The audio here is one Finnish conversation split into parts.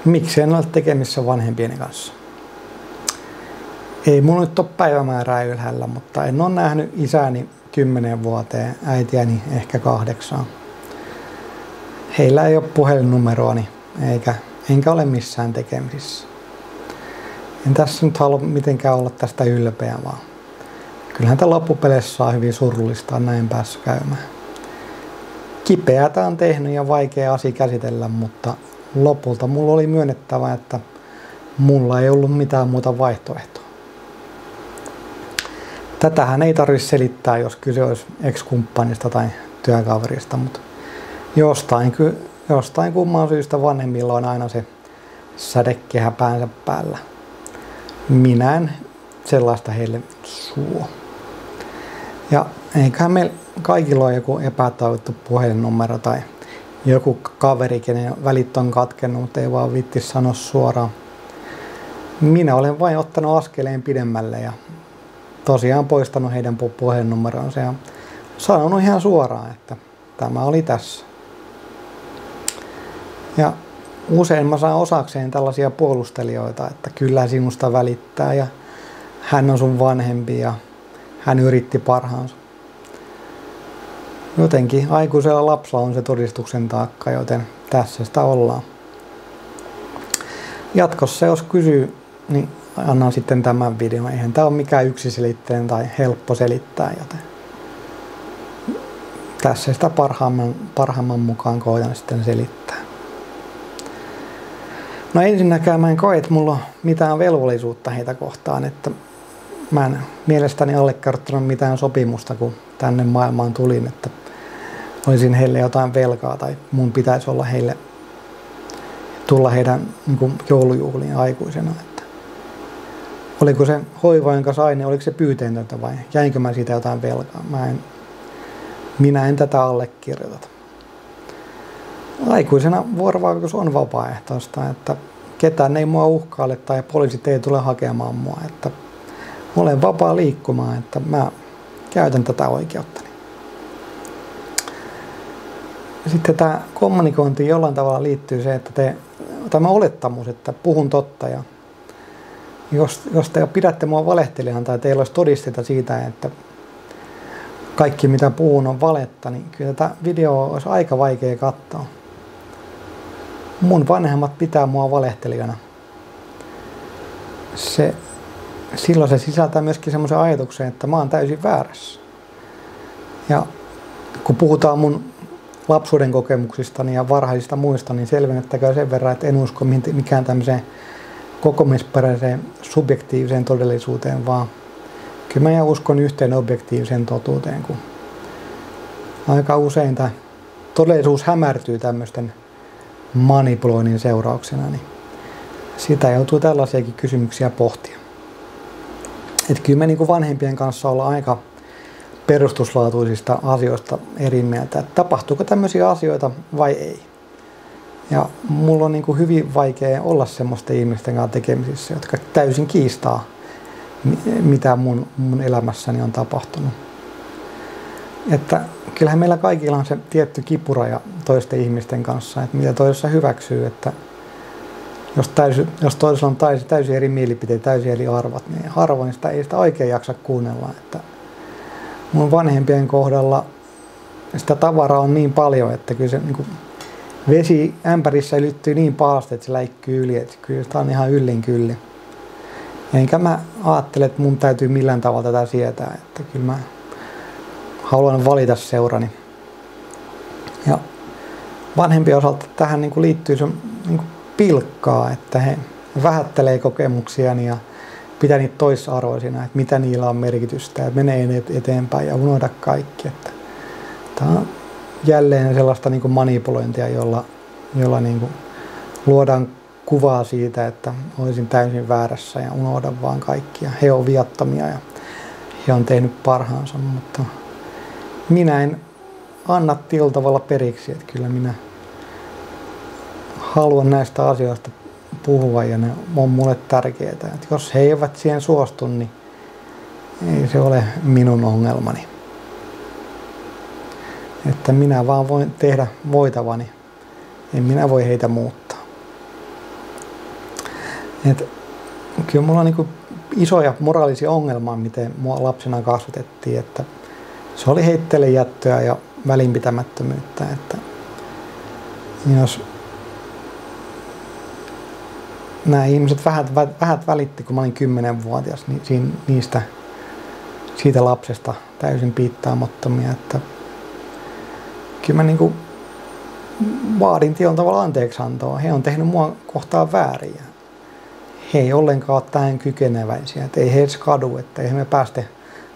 Miksi en ole tekemissä vanhempieni kanssa? Ei mulla nyt ole päivämäärää ylhäällä, mutta en ole nähnyt isäni 10 vuoteen, äitiäni ehkä 8. Heillä ei ole puhelinnumeroani, enkä ole missään tekemisissä. En tässä nyt halua mitenkään olla tästä ylpeä, vaan kyllähän tämä loppupeleissä on hyvin surullista, on näin päässyt käymään. Kipeätä on tehnyt ja vaikea asia käsitellä, mutta lopulta mulla oli myönnettävä, että mulla ei ollut mitään muuta vaihtoehtoa. Tätähän ei tarvitse selittää, jos kyse olisi ex-kumppanista tai työkaverista, mutta jostain kumman syystä vanhemmilla on aina se sädekehä päänsä päällä. Minä en sellaista heille suo. Ja eiköhän meillä kaikilla ole joku epätoivottu puhelinnumero tai joku kaveri, kenen välit on katkennut, mutta ei vaan viitti sanoa suoraan. Minä olen vain ottanut askeleen pidemmälle ja tosiaan poistanut heidän puhelinnumeronsa ja sanonut ihan suoraan, että tämä oli tässä. Ja usein mä saan osakseen tällaisia puolustelijoita, että kyllä sinusta välittää ja hän on sun vanhempi ja hän yritti parhaansa. Jotenkin aikuisella lapsella on se todistuksen taakka, joten tässä sitä ollaan. Jatkossa jos kysyy, niin annan sitten tämän videon. Eihän tämä ole mikään yksiselitteinen tai helppo selittää, joten tässä sitä parhaamman mukaan koitan sitten selittää. No ensinnäkään mä en koe, että mulla on mitään velvollisuutta heitä kohtaan, että mä en mielestäni allekirjoittanut mitään sopimusta, kun tänne maailmaan tulin, että olisin heille jotain velkaa tai mun pitäisi olla heille tulla heidän niin joulujuhliin aikuisena. Että oliko se hoiva, jonka sain, niin oliko se pyyteetöntä vai jäinkö mä siitä jotain velkaa? Minä en tätä allekirjoita. Aikuisena vuorovaikutus on vapaaehtoista, että ketään ei mua uhkaile tai poliisit ei tule hakemaan mua. Että olen vapaa liikkumaan, että mä käytän tätä oikeuttani. Sitten tämä kommunikointi jollain tavalla liittyy se, että tämä olettamus, että puhun totta ja jos te pidätte mua valehtelijana tai teillä olisi todisteita siitä, että kaikki mitä puhun on valetta, niin kyllä tätä videoa olisi aika vaikea katsoa. Mun vanhemmat pitää mua valehtelijana. Silloin se sisältää myöskin semmoisen ajatuksen, että mä oon täysin väärässä. Ja kun puhutaan mun lapsuuden kokemuksistani ja varhaisista muista, niin selvennettäkö sen verran, että en usko mikään tämmöiseen kokonaisperäiseen subjektiiviseen todellisuuteen, vaan kyllä mä uskon yhteen objektiiviseen totuuteen, kun aika usein tämä todellisuus hämärtyy tämmöisten manipuloinnin seurauksena, niin sitä joutuu tällaisiakin kysymyksiä pohtia. Että kyllä me niin kuin vanhempien kanssa ollaan aika perustuslaatuisista asioista eri mieltä, että tapahtuuko tämmöisiä asioita vai ei. Ja mulla on niin kuin hyvin vaikea olla semmoisten ihmisten kanssa tekemisissä, jotka täysin kiistaa, mitä mun elämässäni on tapahtunut. Että kyllähän meillä kaikilla on se tietty kipuraja toisten ihmisten kanssa, että mitä toisessa hyväksyy, että jos toisella on täysin eri mielipiteitä, täysin eri arvat, niin harvoin ei sitä oikein jaksa kuunnella. Että mun vanhempien kohdalla sitä tavaraa on niin paljon, että kyllä se niin kuin vesi ämpärissä ylittyy niin pahasti, että se läikkyy yli, että kyllä sitä on ihan yllin kyllin. Enkä mä ajattele, että mun täytyy millään tavalla tätä sietää, että kyllä mä haluan valita seurani. Ja vanhempien osalta tähän niin kuin liittyy se niin kuin pilkkaa, että he vähättelee kokemuksiani ja pitää niitä toisarvoisina, että mitä niillä on merkitystä ja menee eteenpäin ja unohda kaikki. Että tämä on jälleen sellaista niin kuin manipulointia, jolla niin kuin luodaan kuvaa siitä, että olisin täysin väärässä ja unohdan vaan kaikki. Ja he on viattomia ja he on tehnyt parhaansa, mutta minä en anna tällä tavalla periksi, että kyllä minä haluan näistä asioista puhua ja ne on mulle tärkeitä. Että jos he eivät siihen suostu, niin ei se ole minun ongelmani. Että minä vaan voin tehdä voitavani. En minä voi heitä muuttaa. Et kyllä mulla on niin kuin isoja moraalisia ongelmia, miten mua lapsena kasvatettiin, että se oli heitteillejättöä ja välinpitämättömyyttä, että jos nämä ihmiset vähät välitti, kun mä olin 10-vuotias, niin siitä lapsesta täysin piittaamattomia, että kyllä mä niinku vaadin tietyllä tavalla anteeksiantoa. He on tehnyt mua kohtaan väärin. He ei ollenkaan ole tähän kykeneväisiä, että ei he edes kadu, että eihän me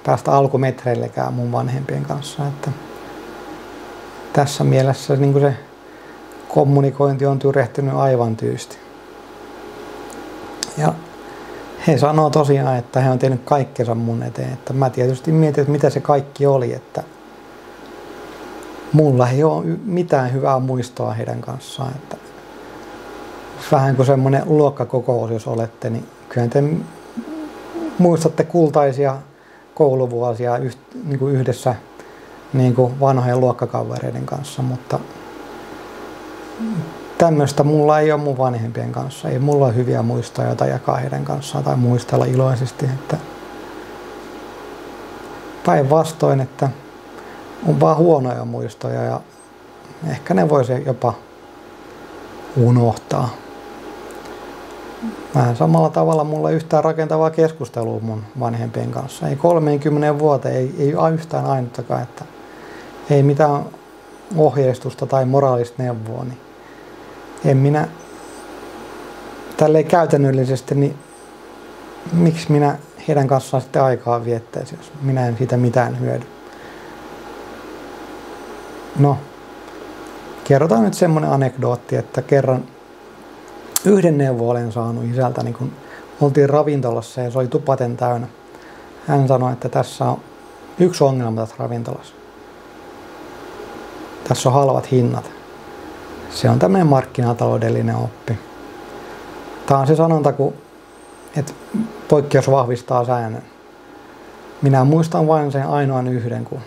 päästä alkumetreillekään mun vanhempien kanssa. Että tässä mielessä niin se kommunikointi on tyrehtynyt aivan tyysti. Ja he sanoo tosiaan, että he on tehnyt kaikkensa mun eteen. Että mä tietysti mietin, että mitä se kaikki oli, että mulla ei ole mitään hyvää muistoa heidän kanssaan. Että vähän kuin semmoinen luokkakokous, jos olette, niin kyllä te muistatte kultaisia kouluvuosia niin kuin yhdessä niin kuin vanhojen luokkakavereiden kanssa, mutta tämmöistä mulla ei ole mun vanhempien kanssa. Ei mulla ole hyviä muistoja, joita jakaa heidän kanssaan tai muistella iloisesti. Että päinvastoin, että on vaan huonoja muistoja ja ehkä ne voisi jopa unohtaa. Vähän samalla tavalla mulla ei yhtään rakentavaa keskustelua mun vanhempien kanssa. Ei 30 vuoteen, ei yhtään ainuttakaan, että ei mitään ohjeistusta tai moraalista neuvoa. Niin en minä tälleen käytännöllisesti, niin miksi minä heidän kanssaan sitten aikaa viettäisin, jos minä en siitä mitään hyödy. No, kerrotaan nyt semmoinen anekdootti, että kerran yhden neuvon olen saanut isältäni, kun oltiin ravintolassa ja se oli tupaten täynnä. Hän sanoi, että tässä on yksi ongelma tässä ravintolassa. Tässä on halvat hinnat. Se on tämmöinen markkinataloudellinen oppi. Tämä on se sanonta, että poikkeus vahvistaa säännön. Minä muistan vain sen ainoan yhden, kun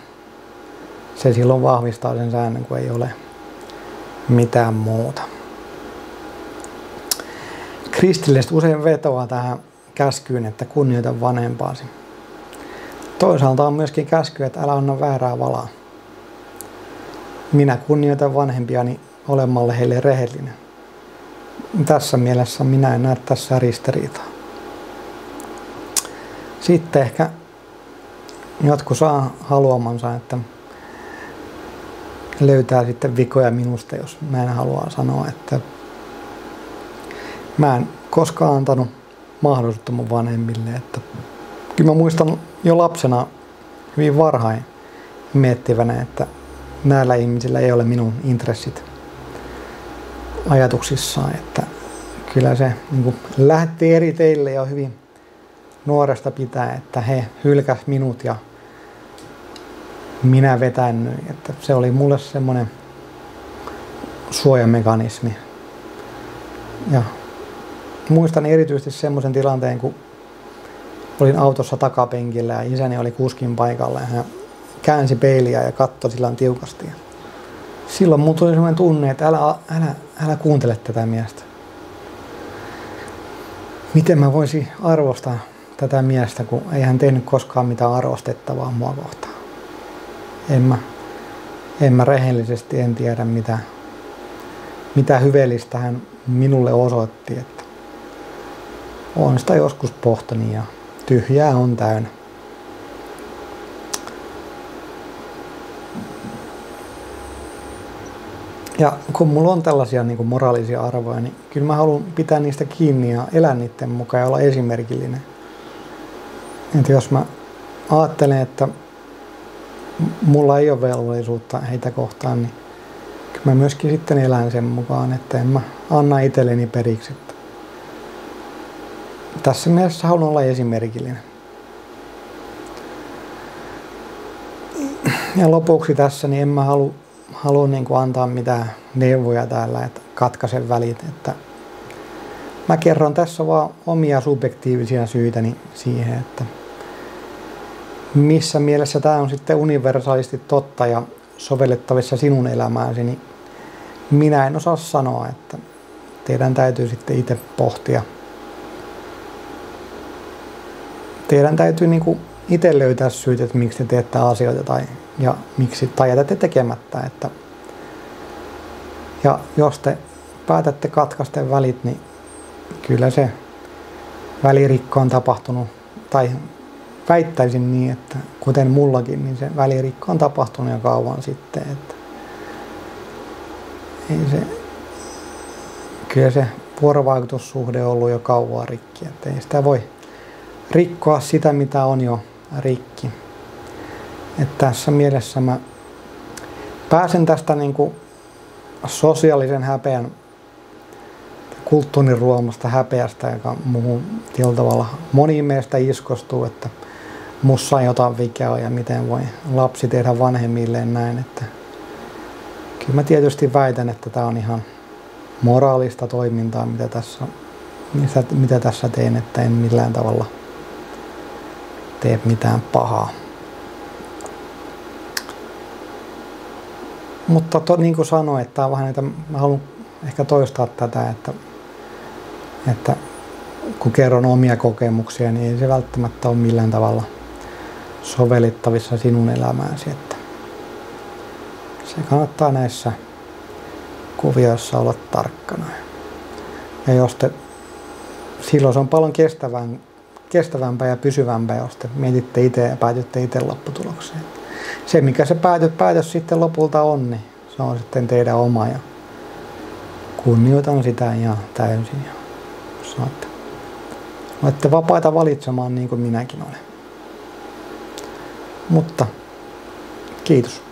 se silloin vahvistaa sen säännön, kun ei ole mitään muuta. Kristilliset usein vetoaa tähän käskyyn, että kunnioita vanhempaasi. Toisaalta on myöskin käsky, että älä anna väärää valaa. Minä kunnioitan vanhempiani olemalle heille rehellinen. Tässä mielessä minä en näe tässä ristiriitaa. Sitten ehkä jotkut saa haluamansa, että löytää sitten vikoja minusta, jos mä en halua sanoa, että mä en koskaan antanut mahdollisuutta mun vanhemmille. Että kyllä mä muistan jo lapsena hyvin varhain miettivänä, että näillä ihmisillä ei ole minun intressit ajatuksissaan. Että kyllä se niin kuin lähti eri teille jo hyvin nuoresta pitää, että he hylkäs minut ja minä vetännyin. Että se oli mulle semmoinen suojamekanismi. Ja muistan erityisesti semmoisen tilanteen, kun olin autossa takapenkillä ja isäni oli kuskin paikalla ja hän käänsi peiliä ja katsoi silloin tiukasti. Silloin mulla tuli semmoinen tunne, että älä kuuntele tätä miestä. Miten mä voisin arvostaa tätä miestä, kun ei hän tehnyt koskaan mitään arvostettavaa mua kohtaan. En mä rehellisesti en tiedä mitä hyveellistä hän minulle osoitti. Että olen sitä joskus pohtinut ja tyhjää on täynnä. Ja kun mulla on tällaisia niin kuin moraalisia arvoja, niin kyllä mä haluan pitää niistä kiinni ja elää niiden mukaan ja olla esimerkillinen. Että jos mä ajattelen, että mulla ei ole velvollisuutta heitä kohtaan, niin kyllä mä myöskin sitten elän sen mukaan, että en mä anna itselleni periksi. Tässä mielessä haluan olla esimerkillinen. Ja lopuksi tässä, niin en mä halua niin kuin antaa mitään neuvoja täällä, että katkaise välit. Että mä kerron tässä vaan omia subjektiivisia syitäni siihen, että missä mielessä tämä on sitten universaalisti totta ja sovellettavissa sinun elämääsi, niin minä en osaa sanoa, että teidän täytyy sitten itse pohtia teidän täytyy niinku itse löytää syyt, että miksi te teette asioita tai jätätte tekemättä. Ja jos te päätätte katkaista välit, niin kyllä se välirikko on tapahtunut, tai väittäisin niin, että kuten mullakin, niin se välirikko on tapahtunut jo kauan sitten. Että kyllä se vuorovaikutussuhde on ollut jo kauan rikki, että ei sitä voi rikkoa sitä, mitä on jo rikki. Että tässä mielessä mä pääsen tästä niinku sosiaalisen häpeän, kulttuurin ruomasta häpeästä, joka muuhun tietyllä tavalla moniin meistä iskostuu, että mussa on jotain vikaa ja miten voi lapsi tehdä vanhemmilleen näin. Että kyllä mä tietysti väitän, että tämä on ihan moraalista toimintaa, mitä tässä teen, että en millään tavalla tee mitään pahaa. Mutta niin kuin sanoin, että tämä on vähän, että mä haluan ehkä toistaa tätä, että kun kerron omia kokemuksia, niin ei se välttämättä ole millään tavalla sovellettavissa sinun elämääsi. Että se kannattaa näissä kuvioissa olla tarkkana. Ja silloin se on paljon kestävämpää ja pysyvämpää, jos te mietitte itse ja päätytte itse lopputulokseen. Se, mikä se päätös sitten lopulta on, niin se on sitten teidän oma ja kunnioitan sitä ihan täysin. Ja olette vapaita valitsemaan niin kuin minäkin olen. Mutta kiitos.